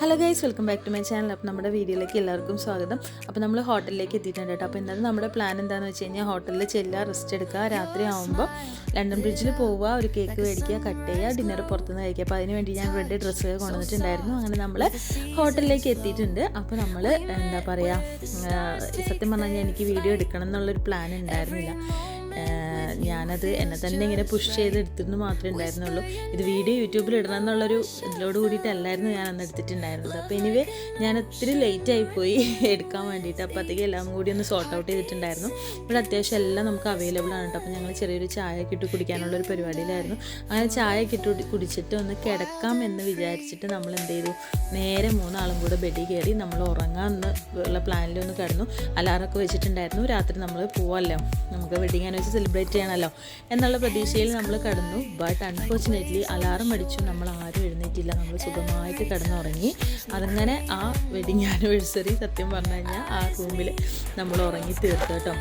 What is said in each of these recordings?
Hello guys, welcome back to my channel. അപ്പോൾ നമ്മുടെ വീഡിയോയിലേക്ക് എല്ലാവർക്കും സ്വാഗതം. അപ്പോൾ നമ്മൾ ഹോട്ടലിലേക്ക് എത്തിയിട്ടുണ്ട് കേട്ടോ. അപ്പോൾ ഇന്നത്തെ നമ്മുടെ പ്ലാൻ എന്താണെന്ന് വെച്ച് കഴിഞ്ഞാൽ ഹോട്ടലിൽ ചെല്ലുക, റെസ്റ്റ് എടുക്കുക, രാത്രി ആകുമ്പോൾ ലണ്ടൻ ബ്രിഡ്ജിൽ പോവുക, ഒരു കേക്ക് മേടിക്കുക, കട്ട് ചെയ്യുക, ഡിന്നർ പുറത്തുനിന്ന് കഴിക്കുക. അപ്പോൾ അതിന് വേണ്ടി ഞാൻ റെഡ് ഡ്രസ്സൊക്കെ കൊണ്ടുവന്നിട്ടുണ്ടായിരുന്നു. അങ്ങനെ നമ്മൾ ഹോട്ടലിലേക്ക് എത്തിയിട്ടുണ്ട്. അപ്പോൾ നമ്മൾ എന്താ പറയുക, സത്യം പറഞ്ഞു കഴിഞ്ഞാൽ എനിക്ക് വീഡിയോ എടുക്കണം എന്നുള്ളൊരു പ്ലാൻ ഉണ്ടായിരുന്നില്ല. ഞാനത് എന്നെ തന്നെ ഇങ്ങനെ പുഷ് ചെയ്ത് എടുത്തിരുന്നു മാത്രമേ ഉണ്ടായിരുന്നുള്ളൂ. ഇത് വീഡിയോ യൂട്യൂബിൽ ഇടണം എന്നുള്ളൊരു ഇതിലോട് കൂടിയിട്ടല്ലായിരുന്നു ഞാൻ അന്ന് എടുത്തിട്ടുണ്ടായിരുന്നത്. അപ്പോൾ എനിവേ ഞാൻ ഒത്തിരി ലേറ്റായിപ്പോയി എടുക്കാൻ വേണ്ടിയിട്ട്. അപ്പോൾ അത്തേക്ക് എല്ലാം കൂടി ഒന്ന് സോർട്ട് ഔട്ട് ചെയ്തിട്ടുണ്ടായിരുന്നു. ഇവിടെ അത്യാവശ്യം എല്ലാം നമുക്ക് അവൈലബിൾ ആണ് കേട്ടോ. അപ്പോൾ ഞങ്ങൾ ചെറിയൊരു ചായയൊക്കെ ഇട്ട് കുടിക്കാനുള്ളൊരു പരിപാടിയിലായിരുന്നു. അങ്ങനെ ചായയൊക്കെ ഇട്ട് കുടിച്ചിട്ട് ഒന്ന് കിടക്കാം എന്ന് വിചാരിച്ചിട്ട് നമ്മൾ എന്ത് ചെയ്തു, നേരെ മൂന്നാളും കൂടെ ബെഡിൽ കയറി നമ്മൾ ഉറങ്ങാമെന്ന് ഉള്ള പ്ലാനിൽ ഒന്ന് കിടന്നു. അലാറൊക്കെ വെച്ചിട്ടുണ്ടായിരുന്നു. രാത്രി നമ്മൾ പോവല്ലോ, നമുക്ക് വെഡിങ് ആനിവേഴ്സറി സെലിബ്രേറ്റ് ചെയ്യണമല്ലോ എന്നുള്ള പ്രതീക്ഷയിൽ നമ്മൾ കിടന്നു. ബട്ട് അൺഫോർച്ചുനേറ്റ്ലി അലാറം അടിച്ചു, നമ്മൾ ആരും എഴുന്നേറ്റില്ല. നമ്മൾ സുഖമായിട്ട് കിടന്നുറങ്ങി. അതങ്ങനെ ആ വെഡിങ് ആനിവേഴ്സറി സത്യം പറഞ്ഞു കഴിഞ്ഞാൽ ആ റൂമിൽ നമ്മൾ ഉറങ്ങി തീർത്തു കേട്ടോ.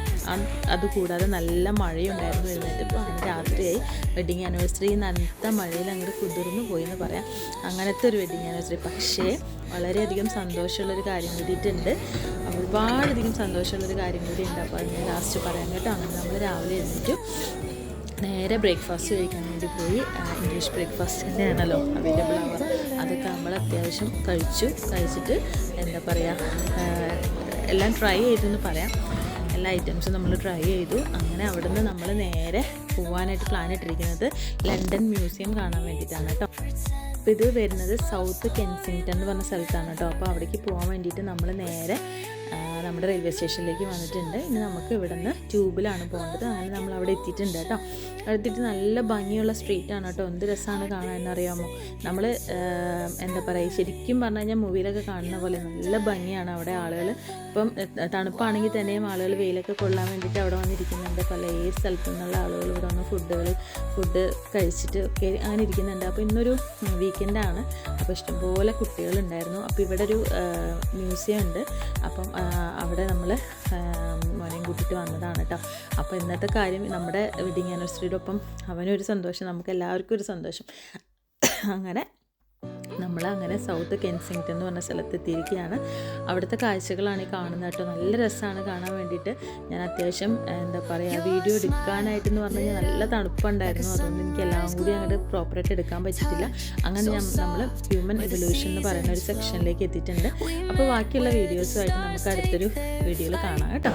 അതുകൂടാതെ നല്ല മഴയുണ്ടായിരുന്നു. എഴുന്നേറ്റപ്പോൾ അങ്ങനെ രാത്രിയായി. വെഡിങ് ആനിവേഴ്സറി നനത്ത മഴയിൽ അങ്ങോട്ട് കുതിർന്നു പോയി എന്ന് പറയാം. അങ്ങനത്തെ ഒരു വെഡിങ് ആനിവേഴ്സറി. പക്ഷേ വളരെയധികം സന്തോഷമുള്ളൊരു കാര്യം കൂടിയിട്ടുണ്ട്. ഒരുപാടധികം സന്തോഷമുള്ളൊരു കാര്യം കൂടി ഉണ്ട്. അപ്പോൾ അത് ഞാൻ ലാസ്റ്റ് പറയാൻ കേട്ടോ. അങ്ങനെ നമ്മൾ രാവിലെ എഴുന്നേറ്റു നേരെ ബ്രേക്ക്ഫാസ്റ്റ് കഴിക്കാൻ വേണ്ടി പോയി. ഇംഗ്ലീഷ് ബ്രേക്ക്ഫാസ്റ്റ് തന്നെയാണല്ലോ അവൈലബിൾ ആവുക. അതൊക്കെ നമ്മൾ അത്യാവശ്യം കഴിച്ചിട്ട് എന്താ പറയുക, എല്ലാം ട്രൈ ചെയ്തെന്ന് പറയാം. എല്ലാ ഐറ്റംസും നമ്മൾ ട്രൈ ചെയ്തു. അങ്ങനെ അവിടെ നിന്ന് നമ്മൾ നേരെ പോകാനായിട്ട് പ്ലാൻ ഇട്ടിരിക്കുന്നത് ലണ്ടൻ മ്യൂസിയം കാണാൻ വേണ്ടിയിട്ടാണ് കേട്ടോ. അപ്പോൾ ഇത് വരുന്നത് സൗത്ത് കെൻസിങ്ടൺ എന്ന് പറഞ്ഞ സ്ഥലത്താണ് കേട്ടോ. അപ്പോൾ അവിടേക്ക് പോകാൻ വേണ്ടിയിട്ട് നമ്മൾ നേരെ നമ്മുടെ റെയിൽവേ സ്റ്റേഷനിലേക്ക് വന്നിട്ടുണ്ട്. ഇനി നമുക്ക് ഇവിടെ നിന്ന് ട്യൂബിലാണ് പോകേണ്ടത്. അങ്ങനെ നമ്മൾ അവിടെ എത്തിയിട്ടുണ്ട് കേട്ടോ. അവിടെ എത്തിയിട്ട് നല്ല ഭംഗിയുള്ള സ്ട്രീറ്റാണ് കേട്ടോ. എന്ത് രസമാണ് കാണാൻ അറിയാമോ. നമ്മൾ എന്താ പറയുക, ശരിക്കും പറഞ്ഞു കഴിഞ്ഞാൽ മൂവിയിലൊക്കെ കാണുന്ന പോലെ നല്ല ഭംഗിയാണ് അവിടെ. ആളുകൾ ഇപ്പം തണുപ്പാണെങ്കിൽ തന്നെയും ആളുകൾ വെയിലൊക്കെ കൊള്ളാൻ വേണ്ടിയിട്ട് അവിടെ വന്നിരിക്കുന്നുണ്ട്. പല സ്ഥലത്തു നിന്നുള്ള ആളുകൾ ഇവിടെ വന്ന് ഫുഡ് കഴിച്ചിട്ട് ഒക്കെ അങ്ങനെ ഇരിക്കുന്നുണ്ട്. അപ്പോൾ ഇന്നൊരു വീക്കെൻഡാണ്. അപ്പോൾ ഇഷ്ടംപോലെ കുട്ടികളുണ്ടായിരുന്നു. അപ്പോൾ ഇവിടെ ഒരു മ്യൂസിയം ഉണ്ട്. അപ്പം അവിടെ നമ്മൾ മോനെയും കൂട്ടിയിട്ട് വന്നതാണ് കേട്ടോ. അപ്പോൾ ഇന്നത്തെ കാര്യം നമ്മുടെ വെഡിങ് ആനിവേഴ്സറിയുടെ ഒപ്പം അവനൊരു സന്തോഷം, നമുക്ക് എല്ലാവർക്കും ഒരു സന്തോഷം. അങ്ങനെ സൗത്ത് കെൻസിങ്ടൺ എന്ന് പറഞ്ഞ സ്ഥലത്ത് എത്തിയിരിക്കുകയാണ്. അവിടുത്തെ കാഴ്ചകളാണ് ഈ കാണുന്നത് കേട്ടോ. നല്ല രസമാണ് കാണാൻ വേണ്ടിയിട്ട്. ഞാൻ അത്യാവശ്യം എന്താ പറയുക, വീഡിയോ എടുക്കാനായിട്ടെന്ന് പറഞ്ഞു കഴിഞ്ഞാൽ നല്ല തണുപ്പുണ്ടായിരുന്നു. അതുകൊണ്ട് എനിക്ക് എല്ലാം കൂടി അങ്ങോട്ട് പ്രോപ്പറായിട്ട് എടുക്കാൻ പറ്റിയിട്ടില്ല. അങ്ങനെ നമ്മൾ ഹ്യൂമൻ എവല്യൂഷൻ എന്ന് പറയുന്ന ഒരു സെക്ഷനിലേക്ക് എത്തിയിട്ടുണ്ട്. അപ്പോൾ ബാക്കിയുള്ള വീഡിയോസുമായിട്ട് നമുക്ക് അടുത്തൊരു വീഡിയോയിൽ കാണാം കേട്ടോ.